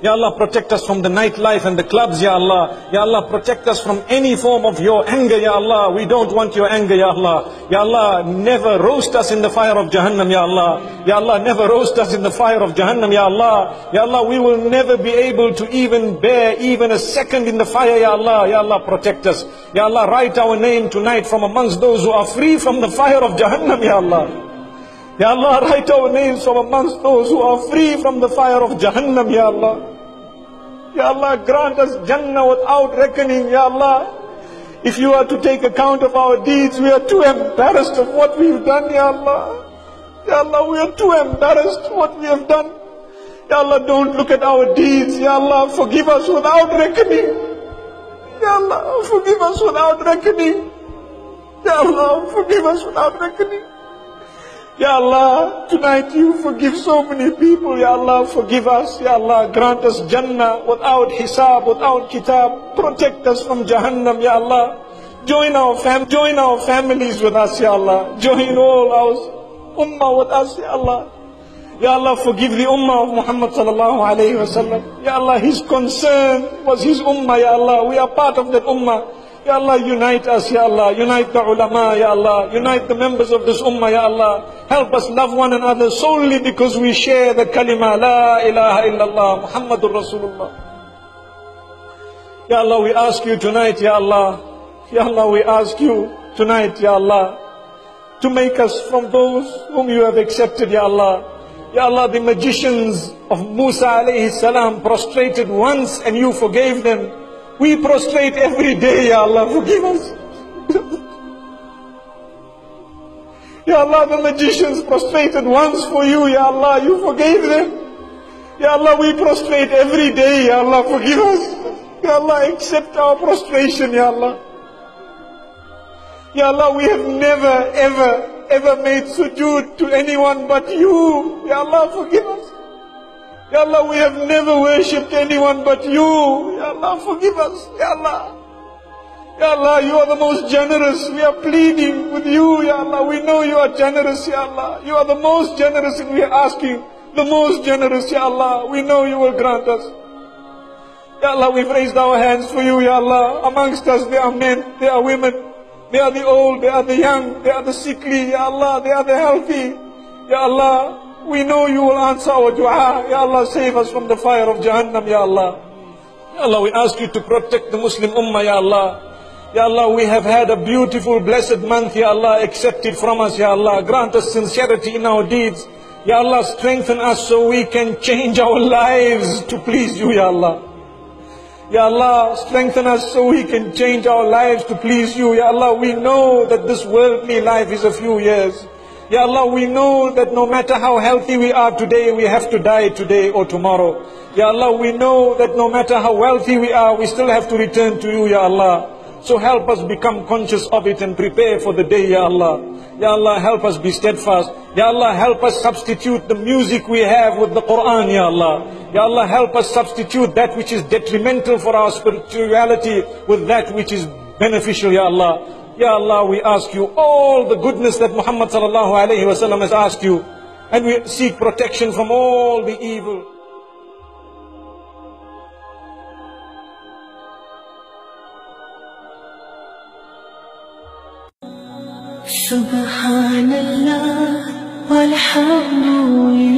Ya Allah, protect us from the nightlife and the clubs, Ya Allah. Ya Allah, protect us from any form of your anger, Ya Allah. We don't want your anger, Ya Allah. Ya Allah, never roast us in the fire of Jahannam, Ya Allah. Ya Allah, never roast us in the fire of Jahannam, Ya Allah. Ya Allah, we will never be able to even bear even a second in the fire, Ya Allah. Ya Allah, protect us. Ya Allah, write our name tonight from amongst those who are free from the fire of Jahannam, Ya Allah. Ya Allah, write our names from amongst those who are free from the fire of Jahannam, Ya Allah. Ya Allah, grant us Jannah without reckoning, Ya Allah. If you are to take account of our deeds, we are too embarrassed of what we've done, Ya Allah. Ya Allah, we are too embarrassed what we have done. Ya Allah, don't look at our deeds. Ya Allah, forgive us without reckoning. Ya Allah, forgive us without reckoning. Ya Allah, forgive us without reckoning. Ya Allah, tonight you forgive so many people. Ya Allah, forgive us. Ya Allah, grant us Jannah without hisab, without kitab. Protect us from Jahannam, Ya Allah. Join our families with us, Ya Allah. Join all our ummah with us, Ya Allah. Ya Allah, forgive the ummah of Muhammad sallallahu alayhi wa sallam. Ya Allah, his concern was his ummah, Ya Allah. We are part of that ummah. Ya Allah, unite us, Ya Allah. Unite the ulama, Ya Allah. Unite the members of this ummah, Ya Allah. Help us love one another solely because we share the kalima, La ilaha illallah, Muhammadur Rasulullah. Ya Allah, we ask you tonight, Ya Allah. Ya Allah, we ask you tonight, Ya Allah, to make us from those whom you have accepted, Ya Allah. Ya Allah, the magicians of Musa alayhi salam prostrated once and you forgave them. We prostrate every day, Ya Allah, forgive us. Ya Allah, the magicians prostrated once for you, Ya Allah, you forgave them. Ya Allah, we prostrate every day, Ya Allah, forgive us. Ya Allah, accept our prostration, Ya Allah. Ya Allah, we have never, ever made sujood to anyone but you. Ya Allah, forgive us. Ya Allah, we have never worshipped anyone but you. Ya Allah, forgive us. Ya Allah. Ya Allah, you are the most generous. We are pleading with you, Ya Allah. We know you are generous, Ya Allah. You are the most generous and we are asking the most generous, Ya Allah. We know you will grant us. Ya Allah, we've raised our hands for you, Ya Allah. Amongst us there are men, there are women, they are the old, they are the young, they are the sickly, Ya Allah, they are the healthy. Ya Allah, we know you will answer our dua. Ya Allah, save us from the fire of Jahannam, Ya Allah. Ya Allah, we ask you to protect the Muslim Ummah, Ya Allah. Ya Allah, we have had a beautiful, blessed month, Ya Allah. Accept it from us, Ya Allah. Grant us sincerity in our deeds. Ya Allah, strengthen us so we can change our lives to please you, Ya Allah. Ya Allah, strengthen us so we can change our lives to please you. Ya Allah, we know that this worldly life is a few years. Ya Allah, we know that no matter how healthy we are today, we have to die today or tomorrow. Ya Allah, we know that no matter how wealthy we are, we still have to return to you, Ya Allah. So help us become conscious of it and prepare for the day, Ya Allah. Ya Allah, help us be steadfast. Ya Allah, help us substitute the music we have with the Quran, Ya Allah. Ya Allah, help us substitute that which is detrimental for our spirituality with that which is beneficial, Ya Allah. Ya Allah, we ask you all the goodness that Muhammad sallallahu alayhi wa sallam has asked you, and we seek protection from all the evil. Subhanallah walhamdulillah.